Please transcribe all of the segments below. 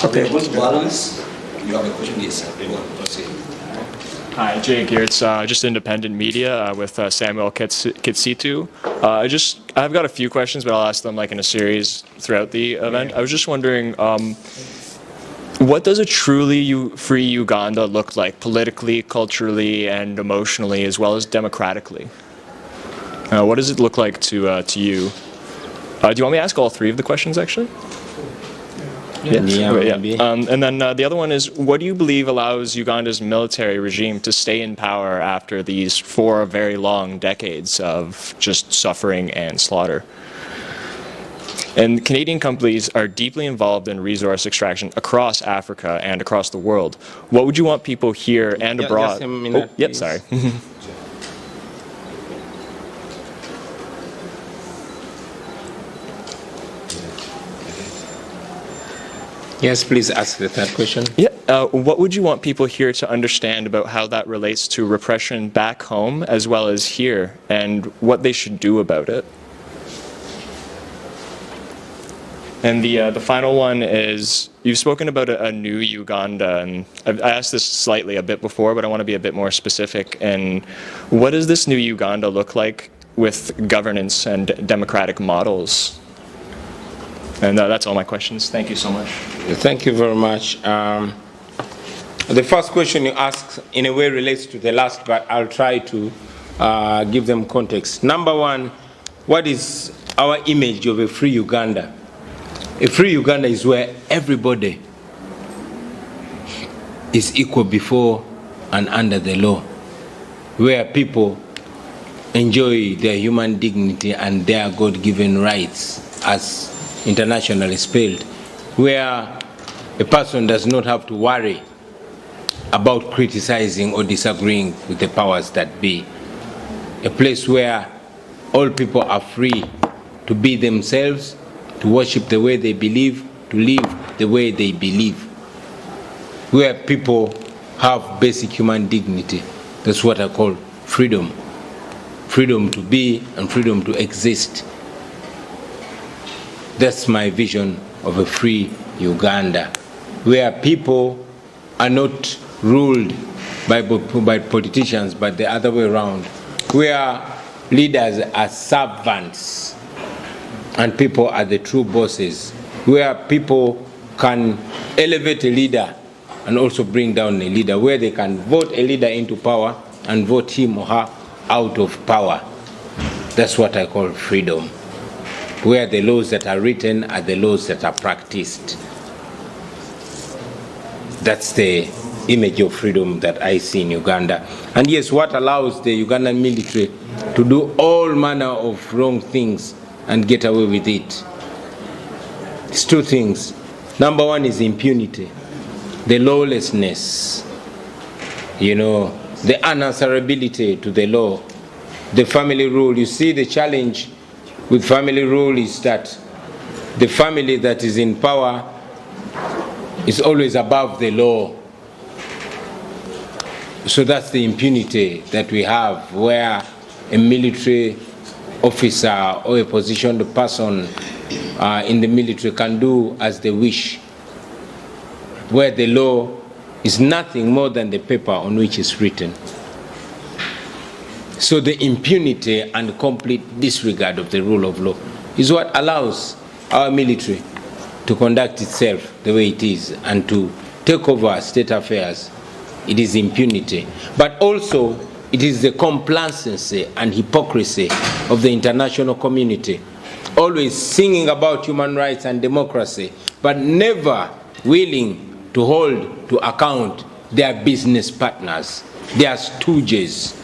Okay. Going to balance. You have a question? Yes, sir. Proceed. Hi, Jake here. It's just independent media with Samuel Kitsitu. I've got a few questions, but I'll ask them like in a series throughout the event. I was just wondering, what does a truly free Uganda look like politically, culturally, and emotionally, as well as democratically? What does it look like to you? Do you want me to ask all three of the questions, actually? And then the other one is, what do you believe allows Uganda's military regime to stay in power after these 4 very long decades of just suffering and slaughter? And Canadian companies are deeply involved in resource extraction across Africa and across the world. What would you want people here and abroad? Just a minute, Sorry. Yes, please ask the third question. What would you want people here to understand about how that relates to repression back home as well as here, and what they should do about it? And the final one is, you've spoken about a new Uganda, and I asked this slightly a bit before, but I want to be a bit more specific. And what does this new Uganda look like with governance and democratic models? And that's all my questions. Thank you so much. Thank you very much. The first question you asked in a way relates to the last, but I'll try to give them context. Number one, what is our image of a free Uganda? A free Uganda is where everybody is equal before and under the law, where people enjoy their human dignity and their God-given rights as internationally spelled, where a person does not have to worry about criticizing or disagreeing with the powers that be. A place where all people are free to be themselves, to worship the way they believe, to live the way they believe. Where people have basic human dignity. That's what I call freedom. Freedom to be and freedom to exist. That's my vision of a free Uganda, where people are not ruled by politicians, but the other way around, where leaders are servants and people are the true bosses, where people can elevate a leader and also bring down a leader, where they can vote a leader into power and vote him or her out of power. That's what I call freedom, where the laws that are written are the laws that are practiced. That's the image of freedom that I see in Uganda. And yes, what allows the Ugandan military to do all manner of wrong things and get away with it? It's 2 things. Number one is impunity, the lawlessness, the unanswerability to the law, the family rule. You see, the challenge with family rule is that the family that is in power is always above the law. So that's the impunity that we have, where a military officer or a positioned person in the military can do as they wish, where the law is nothing more than the paper on which it's written. So the impunity and complete disregard of the rule of law is what allows our military to conduct itself the way it is and to take over state affairs. It is impunity. But also, it is the complacency and hypocrisy of the international community, always singing about human rights and democracy, but never willing to hold to account their business partners, their stooges.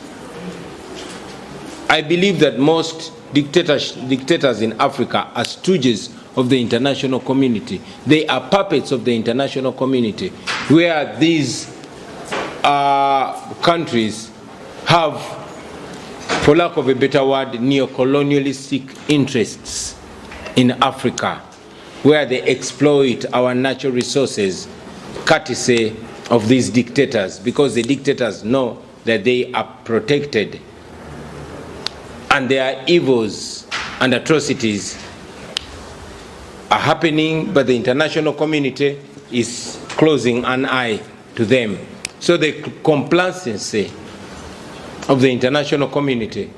I believe that most dictators in Africa are stooges of the international community. They are puppets of the international community, where these countries have, for lack of a better word, neo-colonialistic interests in Africa, where they exploit our natural resources courtesy of these dictators, because the dictators know that they are protected and their evils and atrocities are happening, but the international community is closing an eye to them. So the complacency of the international community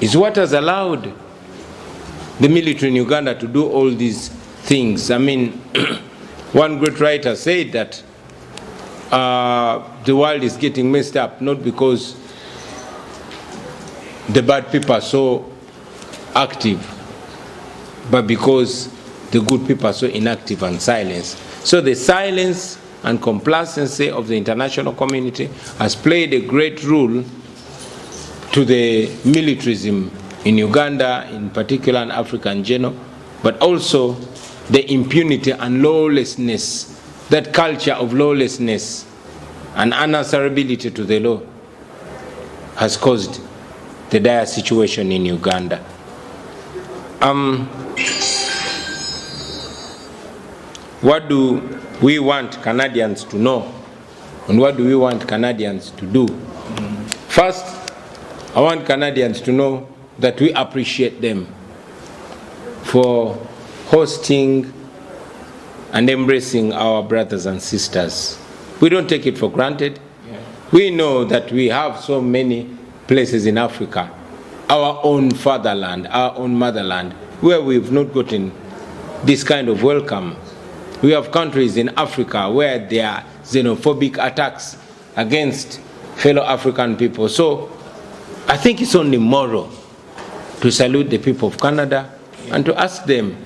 is what has allowed the military in Uganda to do all these things. I mean, one great writer said that the world is getting messed up not because the bad people are so active, but because the good people are so inactive and silent. So the silence and complacency of the international community has played a great role to the militarism in Uganda, in particular, and Africa in general, but also the impunity and lawlessness, that culture of lawlessness and unanswerability to the law has caused the dire situation in Uganda. What do we want Canadians to know? And what do we want Canadians to do? First, I want Canadians to know that we appreciate them for hosting and embracing our brothers and sisters. We don't take it for granted. Yeah. We know that we have so many places in Africa, our own fatherland, our own motherland, where we've not gotten this kind of welcome. We have countries in Africa where there are xenophobic attacks against fellow African people. So I think it's only moral to salute the people of Canada and to ask them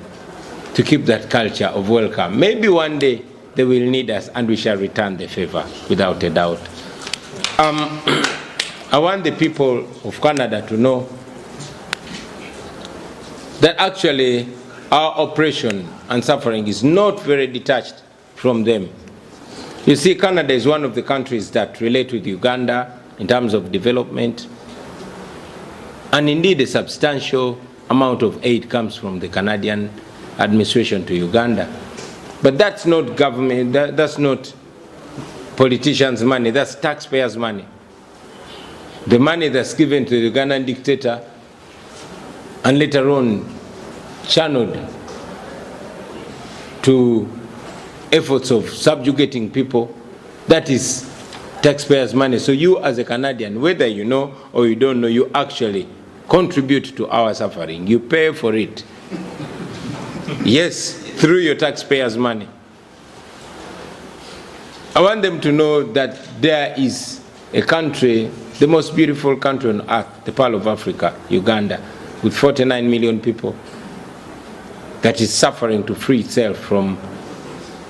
to keep that culture of welcome. Maybe one day they will need us and we shall return the favor, without a doubt. I want the people of Canada to know that actually our oppression and suffering is not very detached from them. You see, Canada is one of the countries that relate with Uganda in terms of development, and indeed a substantial amount of aid comes from the Canadian administration to Uganda. But that's not government, that's not politicians' money, that's taxpayers' money. The money that's given to the Ugandan dictator and later on channeled to efforts of subjugating people, that is taxpayers' money. So you as a Canadian, whether you know or you don't know, you actually contribute to our suffering. You pay for it. Yes, through your taxpayers' money. I want them to know that there is a country, the most beautiful country on earth, the Pearl of Africa, Uganda, with 49 million people, that is suffering to free itself from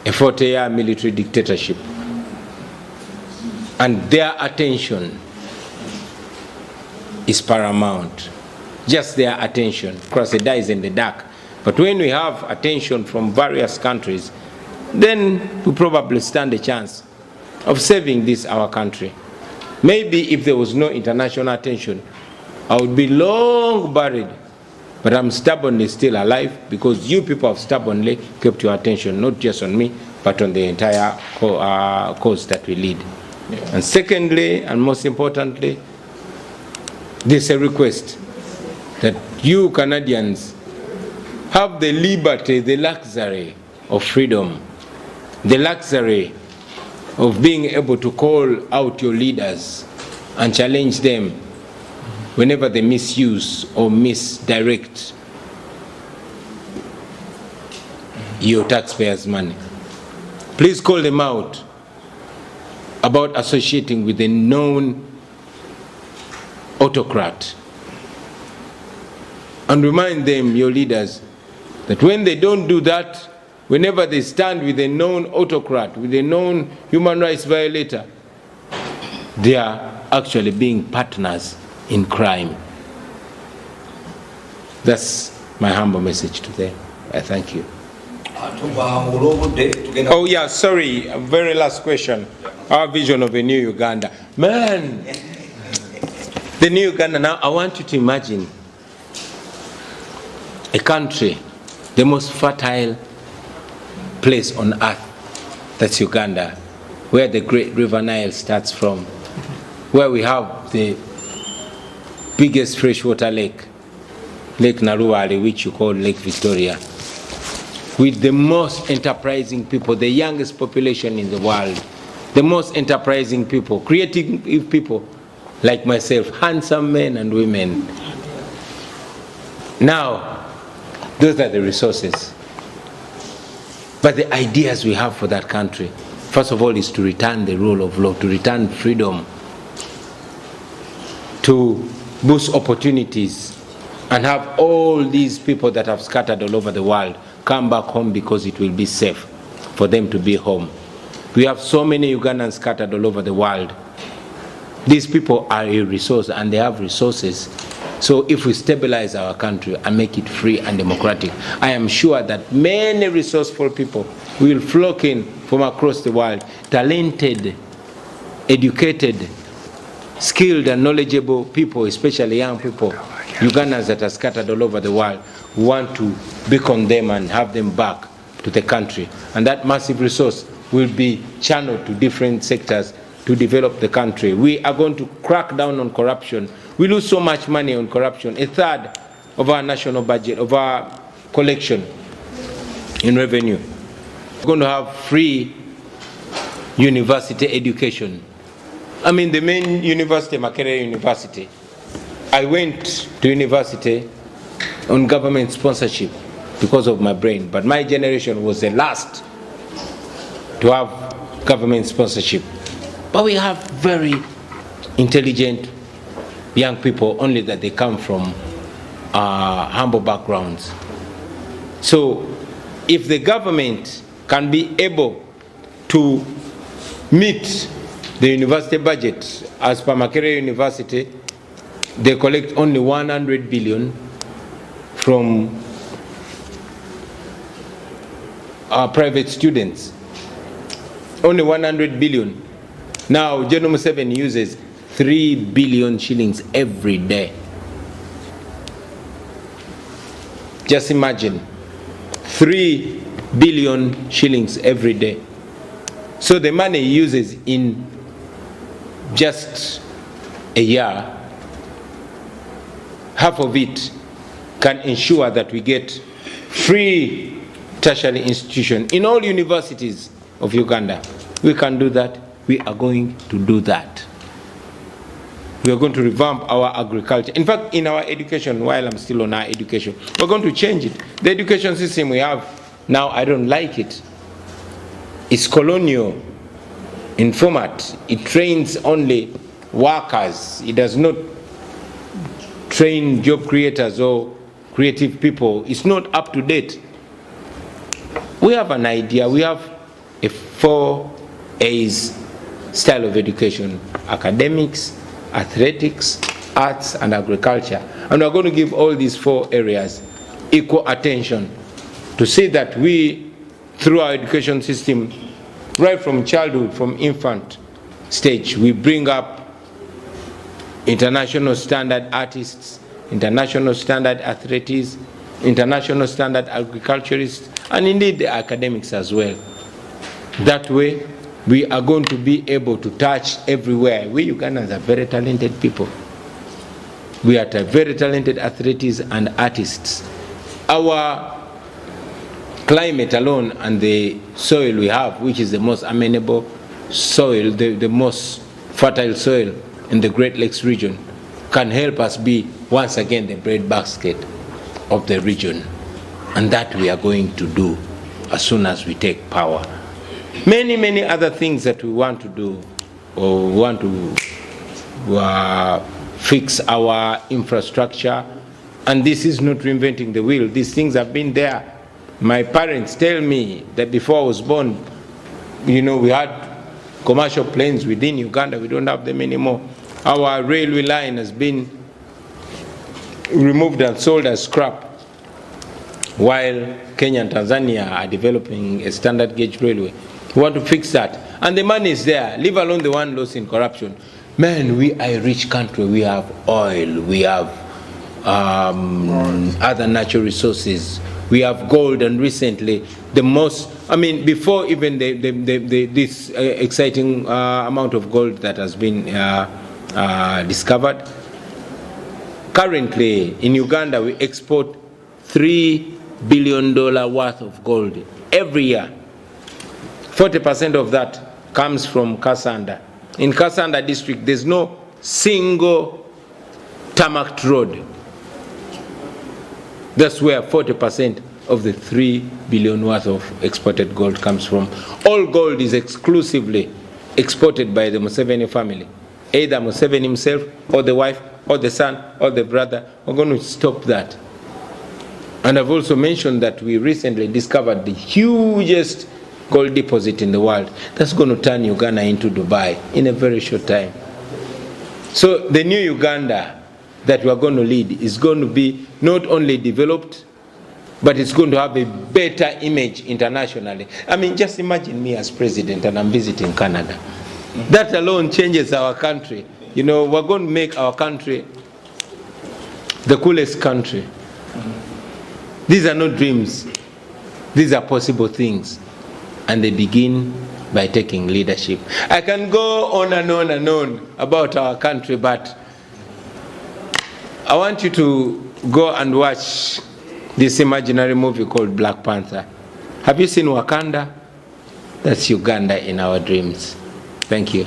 a 40-year military dictatorship. And their attention is paramount. Just their attention. Of course, it dies in the dark. But when we have attention from various countries, then we probably stand a chance of saving this, our country. Maybe if there was no international attention, I would be long buried. But I'm stubbornly still alive because you people have stubbornly kept your attention, not just on me, but on the entire cause that we lead. Yeah. And secondly, and most importantly, there's a request that you Canadians have the liberty, the luxury of freedom, the luxury of being able to call out your leaders and challenge them whenever they misuse or misdirect your taxpayers' money. Please call them out about associating with a known autocrat. And remind them, your leaders, that when they don't do that, whenever they stand with a known autocrat, with a known human rights violator, they are actually being partners in crime. That's my humble message to them. I thank you. Oh yeah, sorry, very last question. Our vision of a new Uganda. Man, the new Uganda, now I want you to imagine a country, the most fertile place on earth, that's Uganda, where the great river Nile starts from, where we have the biggest freshwater lake, Lake Naruwari, which you call Lake Victoria, with the most enterprising people, the youngest population in the world, the most enterprising people, creative people like myself, handsome men and women. Now, those are the resources. But the ideas we have for that country, first of all, is to return the rule of law, to return freedom, to boost opportunities, and have all these people that have scattered all over the world come back home because it will be safe for them to be home. We have so many Ugandans scattered all over the world. These people are a resource and they have resources. So if we stabilize our country and make it free and democratic, I am sure that many resourceful people will flock in from across the world, talented, educated, skilled and knowledgeable people, especially young people, Ugandans that are scattered all over the world, who want to beacon them and have them back to the country. And that massive resource will be channeled to different sectors to develop the country. We are going to crack down on corruption. We lose so much money on corruption, a third of our national budget, of our collection in revenue. We're going to have free university education. I mean, the main university, Makerere University, I went to university on government sponsorship because of my brain, but my generation was the last to have government sponsorship. But we have very intelligent young people, only that they come from humble backgrounds. So if the government can be able to meet the university budget, as per Makerere University, they collect only 100 billion from private students. Only 100 billion. Now, General Museveni uses 3 billion shillings every day. Just imagine, 3 billion shillings every day. So the money he uses in just a year, half of it can ensure that we get free tertiary institution in all universities of Uganda. We can do that. We are going to do that. We are going to revamp our agriculture. In fact, in our education, while I'm still on our education, we're going to change it. The education system we have now, I don't like it. It's colonial in format. It trains only workers. It does not train job creators or creative people. It's not up to date. We have an idea. We have a 4 A's style of education: academics, athletics, arts, and agriculture. And we're going to give all these 4 areas equal attention to see that we, through our education system, right from childhood, from infant stage, we bring up international standard artists, international standard athletes, international standard agriculturists, and indeed the academics as well. That way, we are going to be able to touch everywhere. We Ugandans are very talented people. We are very talented athletes and artists. Our climate alone and the soil we have, which is the most amenable soil, the most fertile soil in the Great Lakes region, can help us be once again the breadbasket of the region. And that we are going to do as soon as we take power. Many other things that we want to do, or we want to fix our infrastructure. And this is not reinventing the wheel. These things have been there. My parents tell me that before I was born, we had commercial planes within Uganda. We don't have them anymore. Our railway line has been removed and sold as scrap, while Kenya and Tanzania are developing a standard gauge railway. We want to fix that. And the money is there, leave alone the one lost in corruption. Man, we are a rich country. We have oil, we have other natural resources, we have gold, and recently the most, before even this exciting amount of gold that has been discovered, currently in Uganda we export 3 billion worth of gold every year. 40% of that comes from Kasanda. In Kasanda district, there's no single tarmac road. That's where 40% of the 3 billion worth of exported gold comes from. All gold is exclusively exported by the Museveni family. Either Museveni himself, or the wife, or the son, or the brother. We're going to stop that. And I've also mentioned that we recently discovered the hugest gold deposit in the world. That's going to turn Uganda into Dubai in a very short time. So the new Uganda that we are going to lead is going to be not only developed, but it's going to have a better image internationally. I mean, just imagine me as president and I'm visiting Canada. That alone changes our country. You know, we're going to make our country the coolest country. These are not dreams. These are possible things. And they begin by taking leadership. I can go on and on and on about our country, but I want you to go and watch this imaginary movie called Black Panther. Have you seen Wakanda? That's Uganda in our dreams. Thank you.